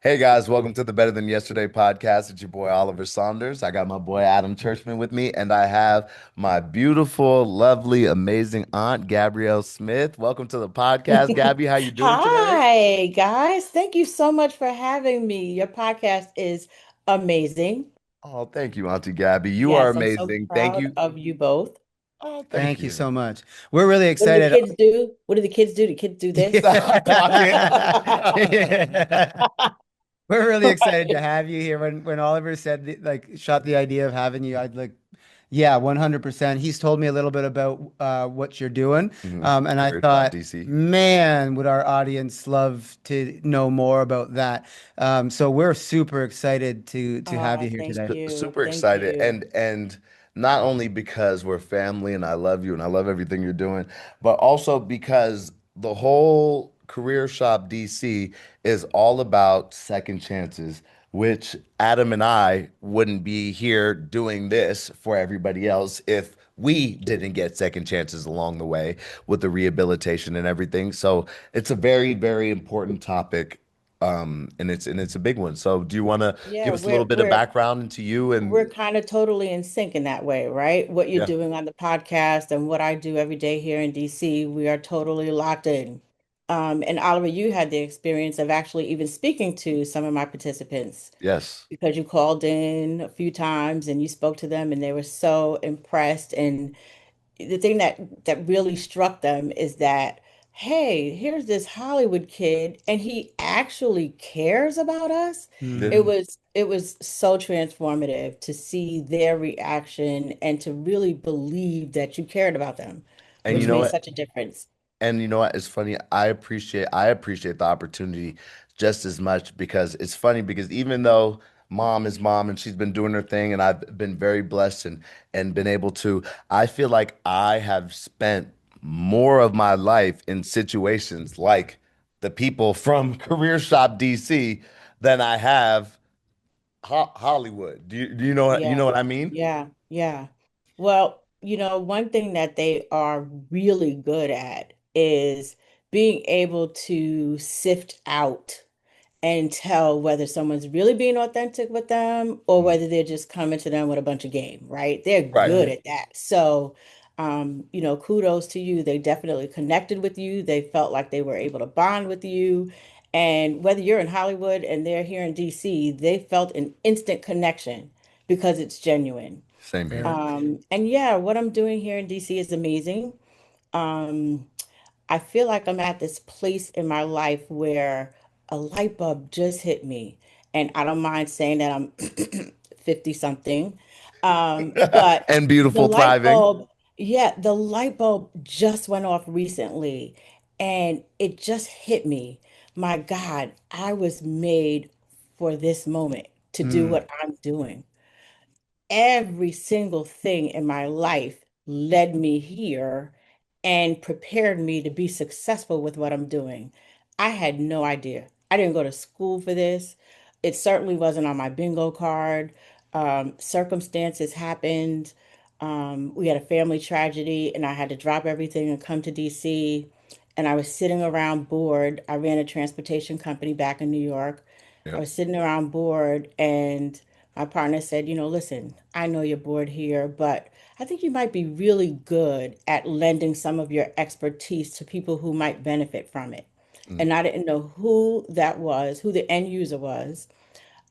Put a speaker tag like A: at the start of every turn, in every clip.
A: Hey guys, welcome to the Better Than Yesterday podcast. It's your boy Oliver Saunders. I got my boy Adam Churchman with me, and I have my beautiful, lovely, amazing aunt Gabrielle Smith. Welcome to the podcast, Gabby. How you doing today?
B: Hi, guys. Thank you so much for having me. Your podcast is amazing.
A: Oh, thank you, Auntie Gabby. You are
B: Yes, I'm so
A: amazing. Thank
B: proud
A: you.
B: of you both.
A: Oh, thank
C: Thank you
A: you.
C: so much. We're really
B: What do the
C: excited.
B: kids do? What do the kids do? The kids do this?
A: Clock it.
C: Yeah. We're really excited to have you here. When Oliver said shot the idea of having you, I'd like, yeah, 100%. He's told me a little bit about what you're doing. And I
A: Career Shop
C: thought,
A: DC.
C: man, would our audience love to know more about that. So we're super excited to have you
B: Oh,
C: here
B: thank
C: today.
B: you.
A: Super
B: Thank
A: excited,
B: you.
A: and not only because we're family and I love you and I love everything you're doing, but also because the whole Career Shop DC is all about second chances, which Adam and I wouldn't be here doing this for everybody else if we didn't get second chances along the way with the rehabilitation and everything. So it's a very, very important topic. And it's a big one. So do you want to
B: Yeah,
A: give us a little
B: we're
A: bit of
B: we're
A: background into you
B: we're
A: and
B: kind of totally in sync in that way, right? What you're
A: yeah.
B: doing on the podcast and what I do every day here in DC, we are totally locked in. And Oliver, you had the experience of actually even speaking to some of my participants
A: Yes.
B: because you called in a few times and you spoke to them and they were so impressed. And the thing that really struck them is that, hey, here's this Hollywood kid and he actually cares about us.
A: Yeah.
B: It
C: Mhm.
B: was it was so transformative to see their reaction and to really believe that you cared about them,
A: And you
B: which
A: know
B: made
A: what?
B: such a difference.
A: And you know what? It's funny. I appreciate the opportunity just as much because it's funny because even though mom is mom and she's been doing her thing and I've been very blessed and been able to, I feel like I have spent more of my life in situations like the people from Career Shop DC than I have Hollywood. Do you know
B: Yeah,
A: what I mean?
B: yeah. Well, one thing that they are really good at is being able to sift out and tell whether someone's really being authentic with them or
A: Mhm.
B: whether they're just coming to them with a bunch of game, right? They're
A: Right.
B: good at that. So, kudos to you. They definitely connected with you. They felt like they were able to bond with you. And whether you're in Hollywood and they're here in DC, they felt an instant connection because it's genuine.
A: Same here.
C: Very.
B: And yeah, what I'm doing here in DC is amazing. Um, I feel like I'm at this place in my life where a light bulb just hit me. And I don't mind saying that I'm 50 something. But
A: And
B: the
A: beautiful,
B: light
A: thriving.
B: bulb, yeah, the light bulb just went off recently and it just hit me. My God, I was made for this moment to do
C: Mm.
B: what I'm doing. Every single thing in my life led me here and prepared me to be successful with what I'm doing. I had no idea. I didn't go to school for this. It certainly wasn't on my bingo card. Circumstances happened. We had a family tragedy, and I had to drop everything and come to DC. And I was sitting around bored. I ran a transportation company back in New York. I
A: Yep.
B: was sitting around bored, and my partner said, listen, I know you're bored here, but I think you might be really good at lending some of your expertise to people who might benefit from it.
A: Mm.
B: And I didn't know who that was, who the end user was.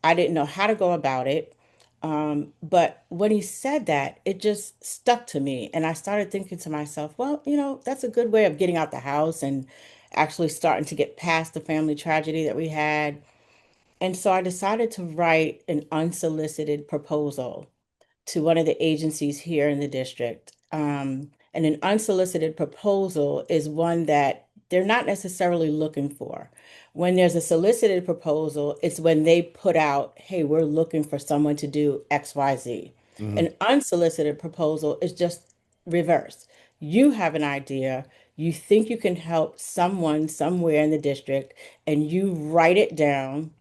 B: I didn't know how to go about it. But when he said that, it just stuck to me. And I started thinking to myself, well, that's a good way of getting out the house and actually starting to get past the family tragedy that we had. And so I decided to write an unsolicited proposal to one of the agencies here in the district. And an unsolicited proposal is one that they're not necessarily looking for. When there's a solicited proposal, it's when they put out, hey, we're looking for someone to do XYZ.
A: Mhm.
B: An unsolicited proposal is just reverse. You have an idea, you think you can help someone somewhere in the district, and you write it down.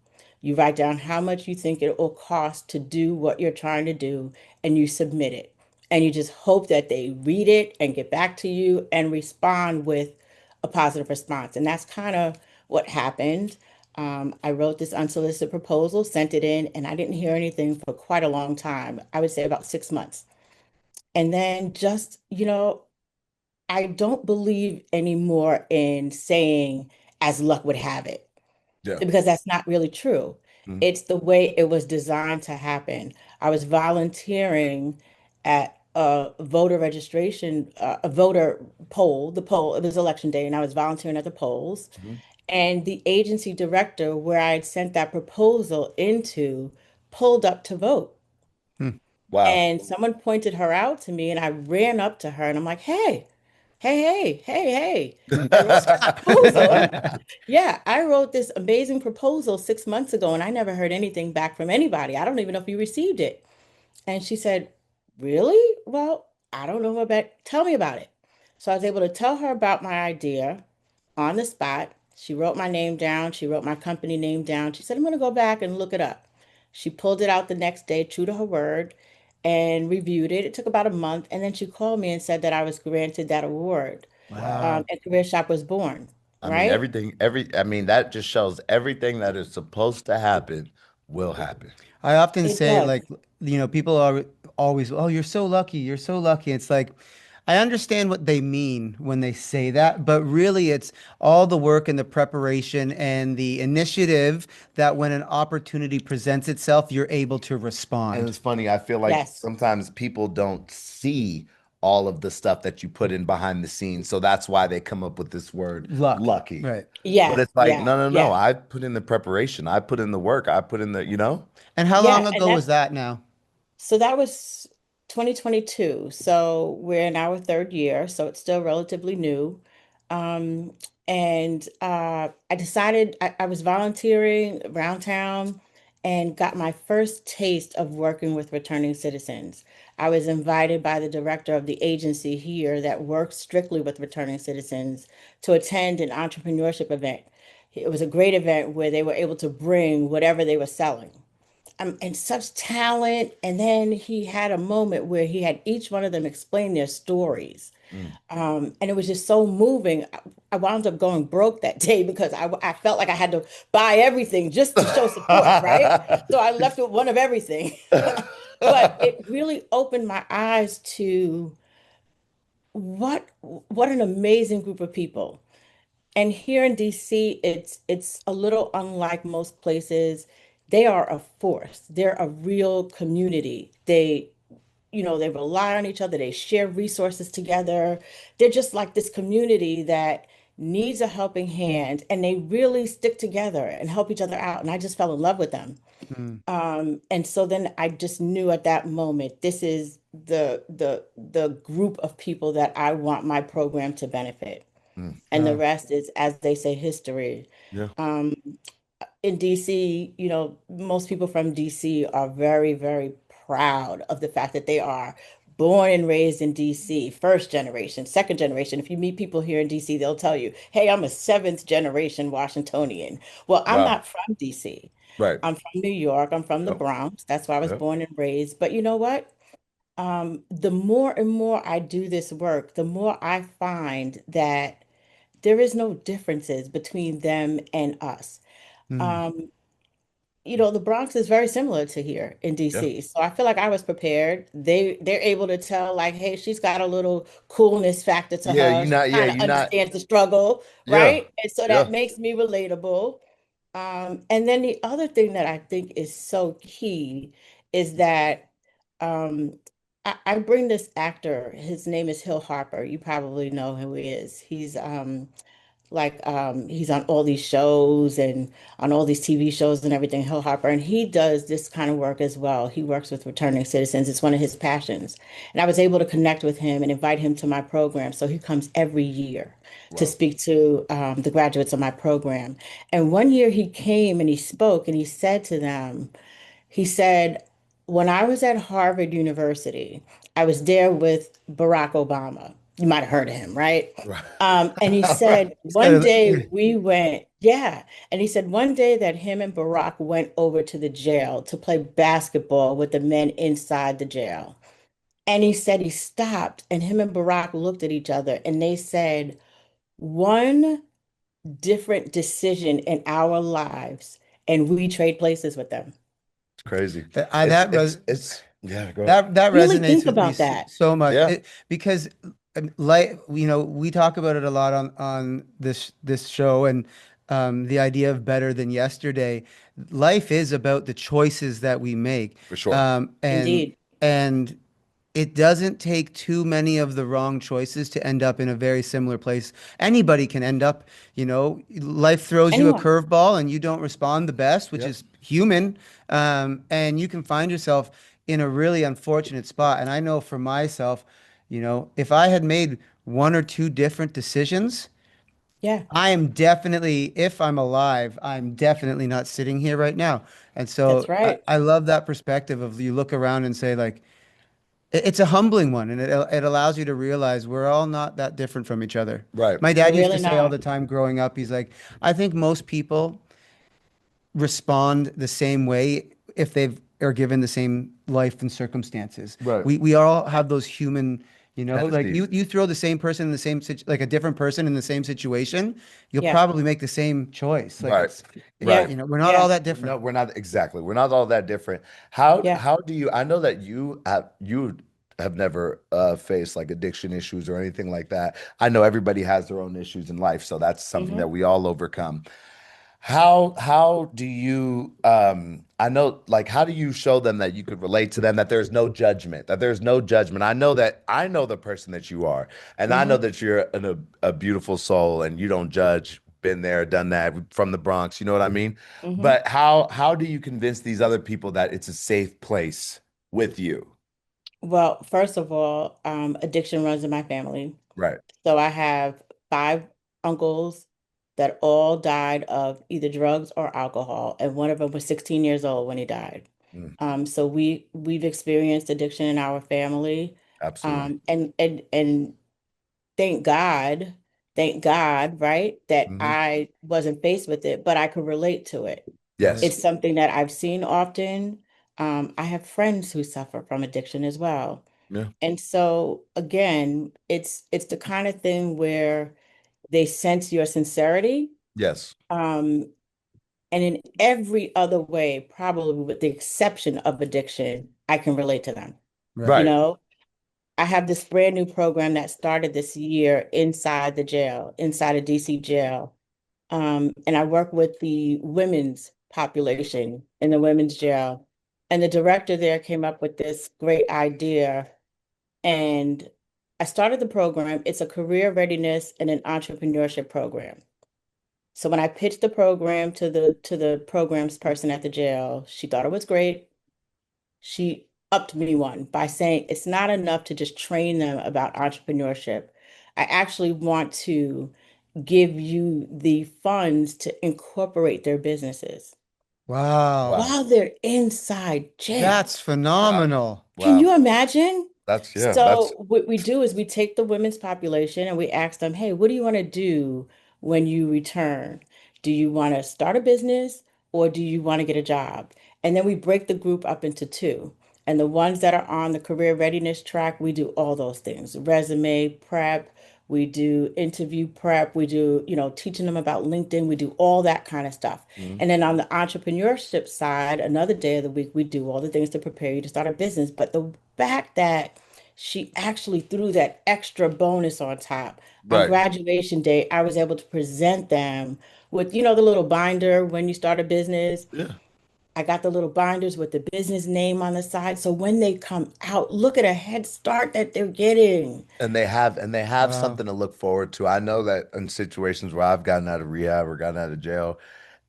B: You write down how much you think it will cost to do what you're trying to do, and you submit it. And you just hope that they read it and get back to you and respond with a positive response. And that's kind of what happened. I wrote this unsolicited proposal, sent it in, and I didn't hear anything for quite a long time. I would say about 6 months. And then just, I don't believe anymore in saying as luck would have it,
A: Yeah.
B: because that's not really true.
A: Mhm.
B: It's the way it was designed to happen. I was volunteering at a voter registration, a voter poll, the poll, it was election day, and I was volunteering at the polls.
A: Mhm.
B: And the agency director, where I had sent that proposal into, pulled up to vote.
C: Hmm.
A: Wow.
B: And someone pointed her out to me, and I ran up to her and I'm like, hey, hey, I wrote this proposal. Yeah, I wrote this amazing proposal 6 months ago, and I never heard anything back from anybody. I don't even know if you received it. And she said, really? Well, I don't know about, tell me about it. So I was able to tell her about my idea on the spot. She wrote my name down. She wrote my company name down. She said, I'm going to go back and look it up. She pulled it out the next day, true to her word, and reviewed it. It took about a month. And then she called me and said that I was granted that award.
A: Wow.
C: Wow.
B: And Career Shop was born,
A: I mean,
B: right?
A: I mean, that just shows everything that is supposed to happen will happen.
C: I often
B: It
C: say, like,
B: does.
C: people are always, oh, you're so lucky, you're so lucky. It's like, I understand what they mean when they say that, but really it's all the work and the preparation and the initiative that when an opportunity presents itself, you're able to
A: And
C: respond.
A: it's funny, I feel like
B: Yes.
A: sometimes people don't see all of the stuff that you put in behind the scenes. So that's why they come up with this word
C: Luck.
A: lucky.
C: Right.
A: But
B: Yeah,
A: it's like,
B: yeah,
A: no, no, no.
B: yeah.
A: I put in the preparation. I put in the work. I put in the.
C: And how
B: Yeah,
C: long
B: and
C: ago was
B: that's
C: that now?
B: so that was 2022. So we're in our third year, so it's still relatively new. Um, and I decided I was volunteering around town and got my first taste of working with returning citizens. I was invited by the director of the agency here that works strictly with returning citizens to attend an entrepreneurship event. It was a great event where they were able to bring whatever they were selling, and such talent. And then he had a moment where he had each one of them explain their stories.
A: Mm.
B: And it was just so moving. I wound up going broke that day because I felt like I had to buy everything just to show support, right? So I left with one of everything. But it really opened my eyes to what an amazing group of people. And here in DC, it's a little unlike most places. They are a force. They're a real community. They rely on each other. They share resources together. They're just like this community that needs a helping hand, and they really stick together and help each other out. And I just fell in love with them.
C: Hmm.
B: And so then I just knew at that moment, this is the group of people that I want my program to benefit,
A: Mm.
B: and the
C: Wow.
B: rest is, as they say, history.
A: Yeah.
B: Um, in DC, most people from DC are very, very proud of the fact that they are born and raised in DC, first generation, second generation. If you meet people here in DC, they'll tell you, hey, I'm a seventh generation Washingtonian. Well, I'm
A: Wow.
B: not from DC.
A: Right.
B: I'm from New York. I'm from the
A: Yep.
B: Bronx. That's where I was
A: Yep.
B: born and raised. But you know what? The more and more I do this work, the more I find that there is no differences between them and us.
C: Hmm.
B: Um, the Bronx is very similar to here in
A: Yeah.
B: DC. So I feel like I was prepared. They're able to tell like, hey, she's got a little coolness factor to
A: Yeah.
B: her.
A: You
B: She
A: not. Yeah.
B: kind of
A: You not.
B: understands the struggle,
A: Yeah.
B: right? And so
A: Yeah.
B: that makes me relatable. And then the other thing that I think is so key is that um, I bring this actor. His name is Hill Harper. You probably know who he is. He's on all these shows and on all these TV shows and everything, Hill Harper, and he does this kind of work as well. He works with returning citizens. It's one of his passions. And I was able to connect with him and invite him to my program. So he comes every year to
A: Wow.
B: speak to the graduates of my program. And one year he came and he spoke and he said to them, he said, when I was at Harvard University, I was there with Barack Obama. You might have heard of him, right?
A: Right.
B: And he
A: Right.
B: said
C: It's got
B: one
C: a,
B: day we went, yeah. And he said one day that him and Barack went over to the jail to play basketball with the men inside the jail. And he said he stopped and him and Barack looked at each other and they said, one different decision in our lives, and we trade places with them.
A: It's crazy.
C: That I that res
A: It's yeah, go ahead.
C: that
B: Really
C: resonates
B: think
C: with me
B: about that.
C: so much.
A: Yeah,
C: Because like we talk about it a lot on this show, and the idea of better than yesterday. Life is about the choices that we make.
A: for sure.
C: Um, and
B: Indeed.
C: and it doesn't take too many of the wrong choices to end up in a very similar place. Anybody can end up, life throws you a
B: Anyone.
C: curveball and you don't respond the best, which
A: Yep.
C: is human. And you can find yourself in a really unfortunate spot. And I know for myself, if I had made one or two different decisions,
B: Yeah,
C: I am definitely, if I'm alive, I'm definitely not sitting here right now. And
B: that's
C: so
B: right.
C: I love that perspective of you look around and say, like, it's a humbling one, and it allows you to realize we're all not that different from each other.
A: Right.
C: My
B: We're
C: dad used to
B: really
C: say all
B: not.
C: the time growing up, he's like, I think most people respond the same way if they've are given the same life and circumstances.
A: Right.
C: We all have those human, like
A: Tendencies.
C: you throw the same person in the same like a different person in the same situation, you'll
B: Yeah,
C: probably make the same choice. Like
A: Right.
B: yeah,
A: Right.
C: we're not
B: yeah,
C: all that different.
A: No, we're not exactly. We're not all that different. How
B: yeah.
A: how do you I know that you have never faced like addiction issues or anything like that. I know everybody has their own issues in life, so that's something that
B: Hmm.
A: we all overcome. How do you I know like how do you show them that you could relate to them, that there's no judgment, that there's no judgment. I know that I know the person that you are, and I know
B: Hmm.
A: that you're a beautiful soul and you don't judge, been there, done that, from the Bronx, you know what I mean?
B: Hmm.
A: But how do you convince these other people that it's a safe place with you?
B: Well, first of all, addiction runs in my family.
A: Right.
B: So I have five uncles that all died of either drugs or alcohol, and one of them was 16 years old when he died.
A: Mm,
B: So we've experienced addiction in our family,
A: absolutely.
B: and thank God, right, that
A: Hmm.
B: I wasn't faced with it, but I could relate to it.
C: Right.
A: Yes.
B: It's something that I've seen often. I have friends who suffer from addiction as well.
A: Yeah.
B: And so again, it's the kind of thing where they sense your sincerity.
A: Yes.
B: Um, and in every other way, probably with the exception of addiction, I can relate to them. You
C: Right.
A: Right.
B: know, I have this brand new program that started this year inside the jail, inside a DC jail. And I work with the women's population in the women's jail. And the director there came up with this great idea. And I started the program. It's a career readiness and an entrepreneurship program. So when I pitched the program to the programs person at the jail, she thought it was great. She upped me one by saying it's not enough to just train them about entrepreneurship. I actually want to give you the funds to incorporate their businesses
C: Wow.
A: Wow.
B: while they're inside jail.
C: That's
A: Wow.
C: phenomenal.
B: Can
A: Wow.
B: you imagine?
A: That's yeah, that's
B: So what we do is we take the women's population and we ask them, hey, what do you want to do when you return? Do you want to start a business or do you want to get a job? And then we break the group up into two. And the ones that are on the career readiness track, we do all those things, resume prep, we do interview prep, we do, teaching them about LinkedIn, we do all that kind of stuff.
A: mhm.
B: And then on the entrepreneurship side, another day of the week, we do all the things to prepare you to start a business. But the fact that she actually threw that extra bonus on top. On
A: Right.
B: graduation day, I was able to present them with, the little binder when you start a business.
A: Yeah.
B: I got the little binders with the business name on the side. So when they come out, look at a head start that they're getting.
A: And they have
C: Wow.
A: something to look forward to. I know that in situations where I've gotten out of rehab or gotten out of jail,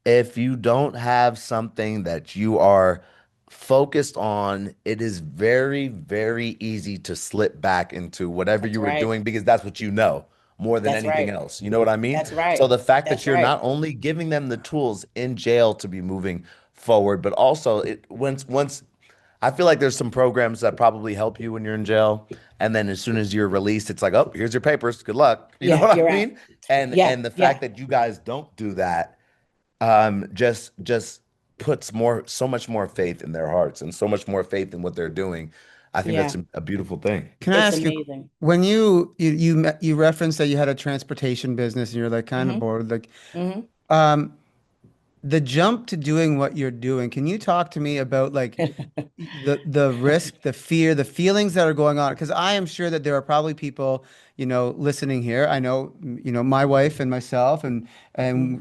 A: if you don't have something that you are focused on, it is very, very easy to slip back into whatever
B: That's
A: you were
B: right.
A: doing because that's what you know more than
B: That's
A: anything
B: right.
A: else. You know what I mean?
B: That's
A: So
B: right.
A: the fact that
B: That's
A: you're
B: right.
A: not only giving them the tools in jail to be moving forward, but also once I feel like there's some programs that probably help you when you're in jail, and then as soon as you're released, it's like, oh, here's your papers. Good luck. You know
B: Yeah,
A: what I
B: you're right.
A: mean? And
B: Yeah,
A: and the
B: yeah.
A: fact that you guys don't do that just puts so much more faith in their hearts and so much more faith in what they're doing. I think that's
B: Yeah,
A: a beautiful thing.
C: Can I
B: it's
C: ask you,
B: amazing.
C: when you referenced that you had a transportation business and you're like kind of
B: Hmm.
C: bored, like
B: Hmm.
C: um the jump to doing what you're doing, can you talk to me about like the risk, the fear, the feelings that are going on? Because I am sure that there are probably people, listening here. I know, my wife and myself, and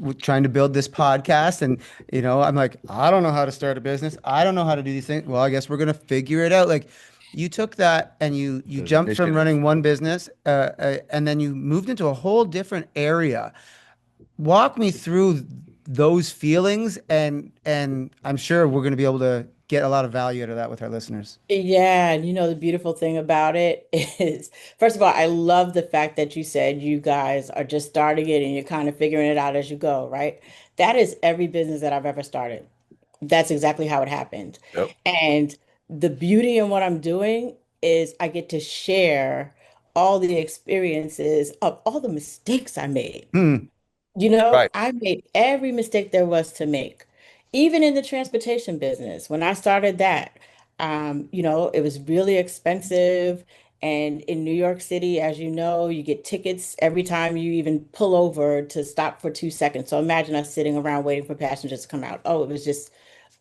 C: we're trying to build this podcast, and I'm like, I don't know how to start a business. I don't know how to do these things. Well, I guess we're gonna figure it out. Like, you took that and you
A: There's
C: jumped from
A: initiative.
C: running one business, and then you moved into a whole different area. Walk me through those feelings, and I'm sure we're going to be able to get a lot of value out of that with our listeners.
B: Yeah, and the beautiful thing about it is, first of all, I love the fact that you said you guys are just starting it and you're kind of figuring it out as you go, right? That is every business that I've ever started. That's exactly how it happened.
A: Yep.
B: And the beauty in what I'm doing is I get to share all the experiences of all the mistakes I made.
C: Hmm.
A: Right.
B: I made every mistake there was to make, even in the transportation business. When I started that, it was really expensive. And in New York City, as you know, you get tickets every time you even pull over to stop for 2 seconds. So imagine us sitting around waiting for passengers to come out. Oh, it was just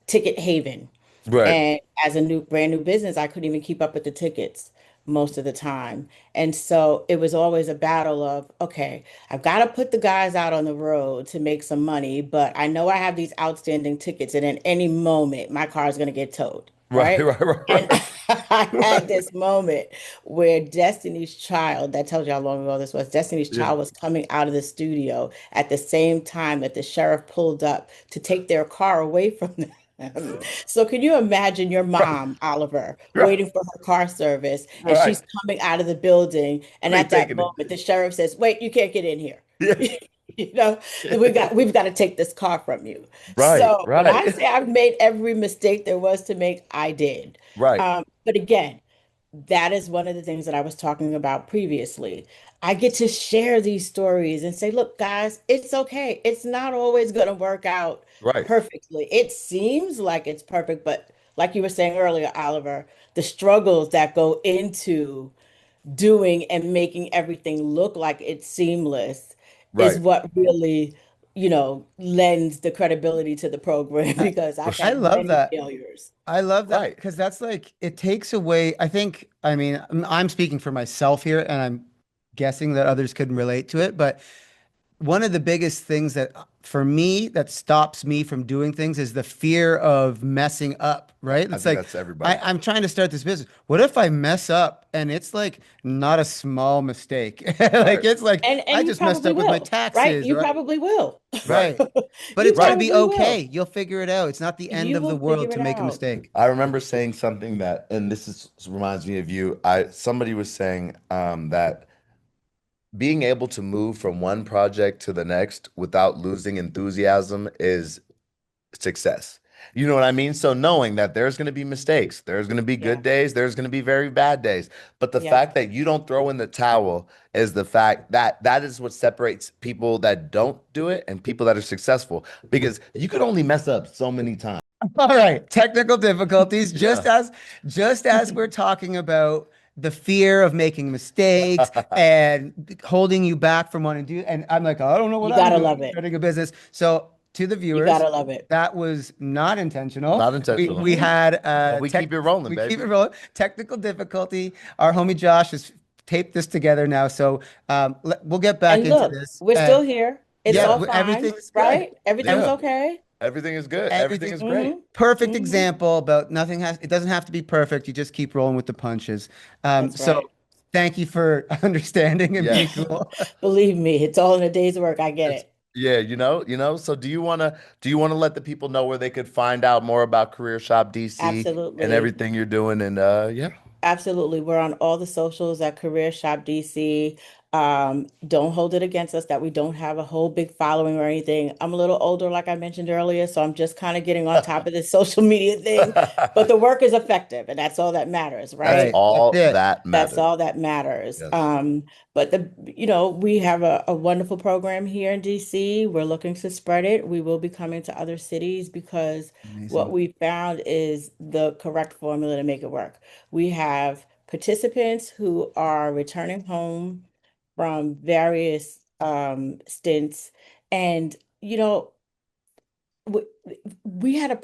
B: ticket haven.
A: Right.
B: And as a brand new business, I couldn't even keep up with the tickets most of the time. And so it was always a battle of, okay, I've got to put the guys out on the road to make some money, but I know I have these outstanding tickets, and at any moment, my car is going to get towed,
A: Right.
B: right?
A: Right. Right.
B: And
A: Right.
B: I had this moment where Destiny's Child, that tells you how long ago this was, Destiny's
A: Yeah.
B: Child was coming out of the studio at the same time that the sheriff pulled up to take their car away from them. So can you imagine your
A: Right.
B: mom, Oliver,
A: Right.
B: waiting for her car service and
A: Right.
B: she's coming out of the building and
A: They
B: at that
A: taking it.
B: moment the sheriff says, "Wait, you can't get in here."
A: Yeah.
B: You know, we've got to take this car from you.
A: Right.
B: So when I
A: Right.
B: say I've made every mistake there was to make, I did.
A: Right.
B: But again, that is one of the things that I was talking about previously. I get to share these stories and say, look, guys, it's okay. It's not always going to work out
A: Right.
B: perfectly. It seems like it's perfect, but like you were saying earlier, Oliver, the struggles that go into doing and making everything look like it's seamless is
A: Right.
B: what really, lends the credibility to the program
C: I,
B: because I've
C: I
B: had
C: love
B: many
C: that.
B: failures.
C: I love that
A: Right.
C: because that's like it takes away. I mean, I'm speaking for myself here, and I'm guessing that others could relate to it, but one of the biggest things that for me that stops me from doing things is the fear of messing up, right?
A: I
C: It's
A: think
C: like
A: that's everybody.
C: I'm trying to start this business. What if I mess up and it's like not a small mistake? Like
A: Right.
C: it's like
B: And
C: I
B: you
C: just messed
B: probably
C: up with my
B: will, right?
C: taxes,
B: You
C: right?
B: probably will.
A: Right.
C: Right. But
B: You
C: it's going to
A: Right.
C: be
B: probably will.
C: okay. You'll figure it out. It's not the end
B: You
C: of the
B: will
C: world
B: figure
C: to
B: it
C: make a
B: out.
C: mistake.
A: I remember saying something that, and reminds me of you. Somebody was saying that being able to move from one project to the next without losing enthusiasm is success. You know what I mean? So knowing that there's going to be mistakes, there's going to be good
B: Yeah.
A: days, there's going to be very bad days, but the
B: Yeah.
A: fact that you don't throw in the towel is the fact that that is what separates people that don't do it and people that are successful because you could only mess up so many times.
C: All right, technical difficulties.
A: Yeah.
C: Just as we're talking about the fear of making mistakes and holding you back from wanting to do, and I'm like, I don't know what
B: You
C: I'm
B: gotta
C: doing,
B: love it.
C: starting a business. So to the
B: You
C: viewers,
B: gotta love it.
C: that was not intentional.
A: Not
C: We
A: intentional.
C: we
B: Mhm.
C: had
A: But we keep it rolling,
C: we keep it
A: baby.
C: rolling. Technical difficulty. Our homie Josh has taped this together now, so we'll get back
B: And
C: into
B: look,
C: this.
B: we're
C: And
B: still here. It's
C: yeah,
B: all
A: Yeah.
B: fine,
C: everything is good.
B: right? Everything's
A: Yeah.
C: Everything
B: okay.
A: Everything is good. Everything
C: everything
A: is great.
B: Hmm.
C: perfect
B: Hmm.
C: example about nothing has it doesn't have to be perfect. You just keep rolling with the punches.
B: That's
C: So
B: right.
C: thank you for understanding and being
A: Yes.
C: cool.
B: Believe me, it's all in a day's work. I get
A: It's
B: it.
A: yeah, So do you want to let the people know where they could find out more about Career Shop DC and
B: Absolutely.
A: everything you're doing and yeah.
B: Absolutely. We're on all the socials at Career Shop DC. Don't hold it against us that we don't have a whole big following or anything. I'm a little older, like I mentioned earlier, so I'm just kind of getting on top of this social media thing. But the work is effective, and that's all that matters,
A: That's
B: right?
C: Right. That's
A: all
C: it.
A: that
B: That's
A: matters.
B: all that matters.
A: Yes.
B: But we have a wonderful program here in DC. We're looking to spread it. We will be coming to other cities because what
C: Amazing.
B: we found is the correct formula to make it work. We have participants who are returning home from various stints, and you know, we, we had a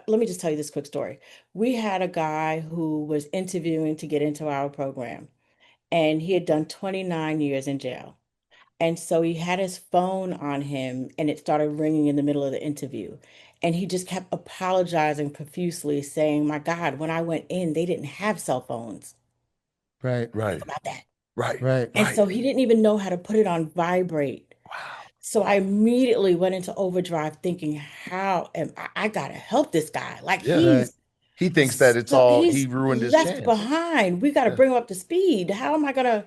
B: let me just tell you this quick story. We had a guy who was interviewing to get into our program, and he had done 29 years in jail. And so he had his phone on him and it started ringing in the middle of the interview. And he just kept apologizing profusely, saying, My God, when I went in, they didn't have cell phones.
C: Right.
B: Think
A: Right.
B: about that.
A: Right.
C: Right.
B: And
A: Right.
B: so he didn't even know how to put it on vibrate.
A: Wow.
B: So I immediately went into overdrive thinking, how am I gotta help this guy? Like
A: Yeah.
C: Right.
A: He thinks that it's all he
B: he's
A: ruined his
B: left
A: chance.
B: behind. We got to
A: Yeah.
B: bring him up to speed. How am I gonna,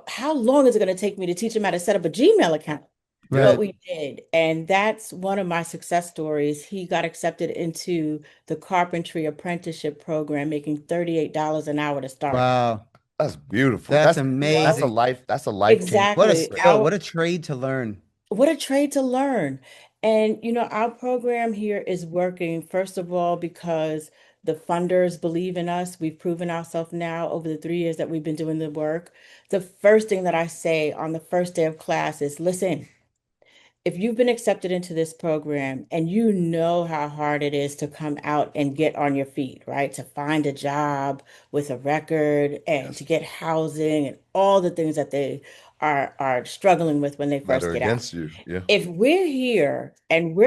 B: how long is it gonna take me to teach him how to set up a Gmail account?
A: Yeah.
B: But
C: Right.
B: we did. And that's one of my success stories. He got accepted into the carpentry apprenticeship program, making $38 an hour to start.
C: Wow.
A: That's beautiful.
C: That's
B: You know,
C: amazing.
A: That's a life changing
C: What a
B: exactly.
A: situation.
C: skill. What a trade to learn.
B: What a trade to learn. And our program here is working, first of all, because the funders believe in us. We've proven ourselves now over the 3 years that we've been doing the work. The first thing that I say on the first day of class is, listen, if you've been accepted into this program and you know how hard it is to come out and get on your feet, right? To find a job with a record and to
A: Yes.
B: get housing and all the things that they are struggling with when they
A: That
B: first
A: are
B: get out.
A: against you. Yeah.
B: If we're here and we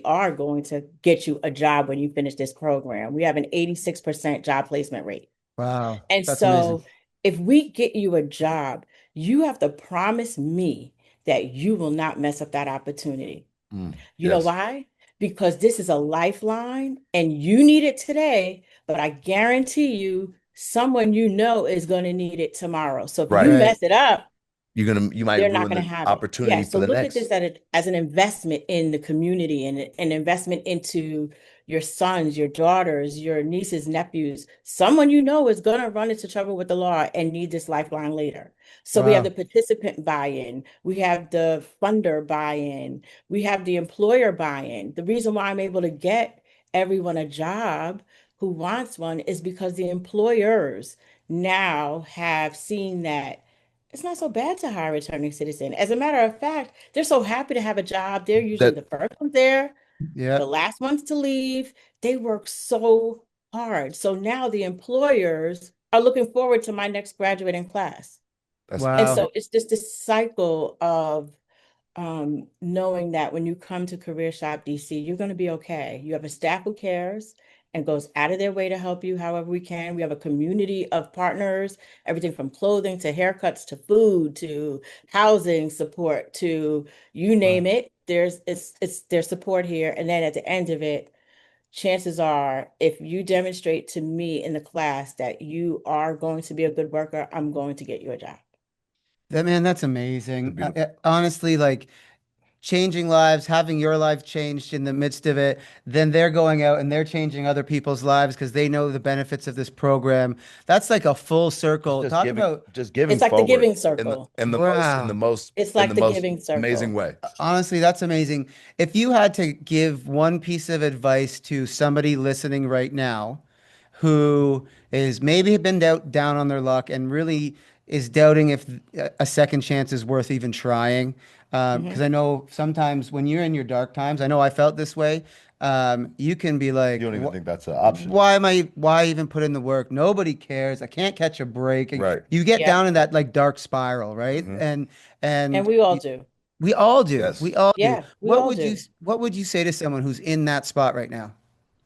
B: are going to get you a job when you finish this program. We have an 86% job placement rate.
C: Wow.
B: And
C: That's amazing.
B: so if we get you a job, you have to promise me that you will not mess up that opportunity. You know
A: Yes.
B: why? Because this is a lifeline and you need it today, but I guarantee you someone is going to need it tomorrow. So if you
A: Right.
C: Right.
B: mess it up,
A: You might
B: they're not
A: ruin
B: going to
A: the
B: have it. Yeah,
A: opportunity
B: so
A: for the
B: look at
A: next.
B: this as an investment in the community and an investment into your sons, your daughters, your nieces, nephews. Someone is going to run into trouble with the law and need this lifeline later. So we have the
C: Wow.
B: participant buy-in, we have the funder buy-in, we have the employer buy-in. The reason why I'm able to get everyone a job who wants one is because the employers now have seen that it's not so bad to hire a returning citizen. As a matter of fact, they're so happy to have a job. They're usually
A: That
B: the first ones there, the
C: Yep.
B: last ones to leave. They work so hard. So now the employers are looking forward to my next graduating class.
A: that's
B: And
C: Wow.
B: so it's just this cycle of knowing that when you come to Career Shop DC, you're going to be okay. You have a staff who cares and goes out of their way to help you however we can. We have a community of partners, everything from clothing to haircuts to food to housing support to you name
C: Wow.
B: it. It's their support here. And then at the end of it, chances are, if you demonstrate to me in the class that you are going to be a good worker, I'm going to get you a job.
C: That man, that's amazing.
A: beautiful.
C: Honestly, like changing lives, having your life changed in the midst of it, then they're going out and they're changing other people's lives because they know the benefits of this program. That's like a full
A: It's
C: circle. Talk about,
A: just giving
B: It's like the
A: forward
B: giving circle.
C: wow.
B: It's
A: in
B: like
A: the
B: the
A: most
B: giving
A: amazing
B: circle.
A: way.
C: Honestly, that's amazing. If you had to give one piece of advice to somebody listening right now who is maybe been down on their luck and really is doubting if a second chance is worth even trying, because
B: Hmm.
C: I know sometimes when you're in your dark times, I know I felt this way. You can be
A: You
C: like,
A: don't even think that's an option.
C: why even put in the work? Nobody cares. I can't catch a break. And
A: Right.
C: you get
B: Yeah.
C: down in that like dark spiral, right?
A: Hmm.
B: And
C: And
B: we all do.
C: we all do. We
A: Yes.
C: all do.
B: Yeah, we all do.
C: What would you say to someone who's in that spot right now?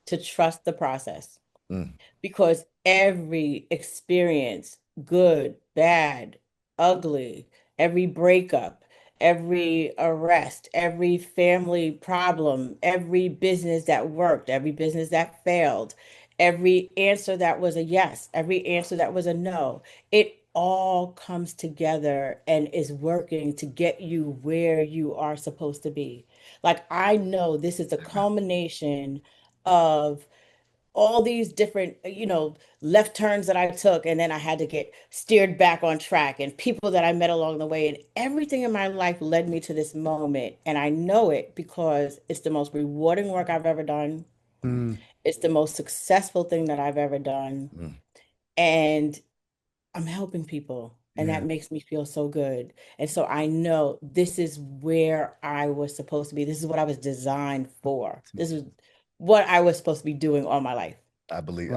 B: To trust the process.
A: Mm.
B: Because every experience, good, bad, ugly, every breakup, every arrest, every family problem, every business that worked, every business that failed, every answer that was a yes, every answer that was a no, it all comes together and is working to get you where you are supposed to be. Like I know this is a culmination of all these different, left turns that I took, and then I had to get steered back on track, and people that I met along the way, and everything in my life led me to this moment. And I know it because it's the most rewarding work I've ever done.
C: Mm,
B: It's the most successful thing that I've ever done.
A: Mm.
B: And I'm helping people, and that
C: yeah.
B: makes me feel so good. And so I know this is where I was supposed to be. This is what I was designed for. This is what I was supposed to be doing all my life.
A: I
C: Wow.
A: believe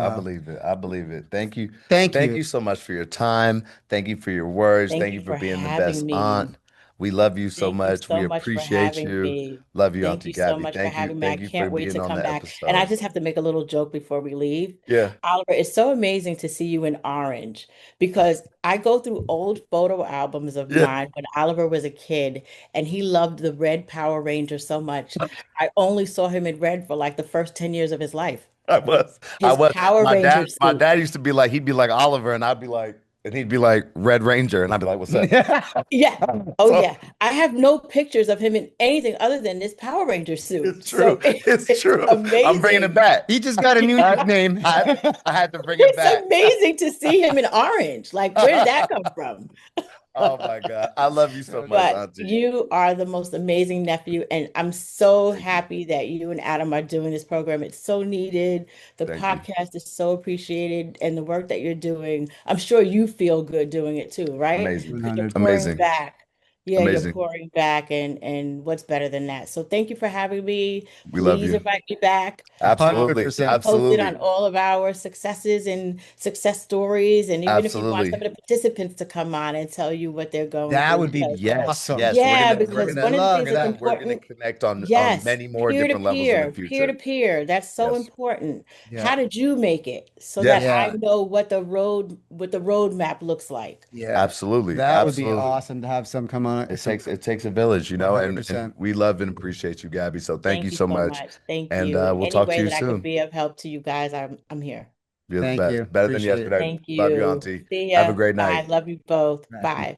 A: it. I believe it. Thank you.
C: Thank
A: Thank
C: you.
A: you so much for your time. Thank you for your words.
B: Thank
A: Thank
B: you
A: you for
B: for
A: being the
B: having
A: best
B: me.
A: aunt. We love you so
B: Thank you
A: much. We
B: so much for
A: appreciate
B: having
A: you.
B: me.
A: Love you,
B: Thank
A: Auntie
B: you so
A: Gabby.
B: much for
A: Thank you.
B: having me. I
A: Thank you for
B: can't wait
A: being
B: to
A: on
B: come
A: the
B: back. And I
A: episode.
B: just have to make a little joke before we leave.
A: Yeah.
B: Oliver, it's so amazing to see you in orange because I go through old photo albums of
A: Yeah.
B: mine when Oliver was a kid and he loved the red Power Ranger so much. I only saw him in red for like the first 10 years of his life.
A: I was. I
B: His
A: was.
B: Power Ranger
A: My
B: suit.
A: dad used to be like, he'd be like Oliver, and I'd be like, and he'd be like Red Ranger, and I'd be like, what's up?
B: Yeah. Oh,
A: So
B: yeah. I have no pictures of him in anything other than this Power Ranger suit.
A: it's
B: So
A: true. It's
B: it's
A: true. I'm bringing it
B: amazing.
A: back.
C: He just got a new
A: I,
C: nickname.
A: I had to bring it
B: It's
A: back.
B: amazing to see him in orange. Like, where did that come from?
A: Oh my God. I love you so much,
B: But
A: Auntie.
B: you are the most amazing nephew, and I'm so
A: Thank you.
B: happy that you and Adam are doing this program. It's so needed. The
A: Thank you.
B: podcast is so appreciated, and the work that you're doing, I'm sure you feel good doing it too, right?
A: Amazing.
B: Because you're
C: 100.
B: pouring
A: Amazing.
B: back. Yeah, you're
A: Amazing.
B: pouring back, and what's better than that? So thank you for having me.
A: We love
B: Please
A: you.
B: invite me back.
A: Absolutely.
B: Keep me
C: 100%.
B: posted on
A: Absolutely.
B: all of our successes and success stories. And even if you want some
A: Absolutely.
B: of the participants to come on and tell you what they're going
C: That
B: through,
C: would be
B: because
A: Yes.
C: awesome.
A: Yes.
B: yeah,
A: We're
B: because
C: I
A: gonna
B: one of the
C: love
B: things
A: you
B: that's
A: know,
C: that.
A: we're gonna
B: important,
A: connect on
B: yes,
A: many more different levels in the
B: peer to
A: future.
B: peer, that's so
A: Yes.
B: important.
C: Yeah.
B: How did you make it so that
A: Yes.
B: I
C: Yeah.
B: know what the roadmap looks like?
C: Yeah.
A: Absolutely.
C: That would be
A: Absolutely.
C: awesome to have some come on some
A: It takes a village, and
C: 100%.
A: we love and appreciate you, Gabby. So thank you
B: Thank you
A: so
B: so
A: much.
B: much. Thank
A: And
B: you. In
A: we'll
B: any
A: talk to
B: way
A: you
B: that I could
A: soon.
B: be of help to you guys, I'm here.
A: You're the
C: Thank you.
A: best. Better than
C: Appreciate it.
A: yesterday.
B: Thank
A: Love you,
B: you.
A: Auntie.
B: See
A: Have a
B: ya.
A: great
B: Bye.
A: night.
B: Love you both.
C: Bye.
B: Bye.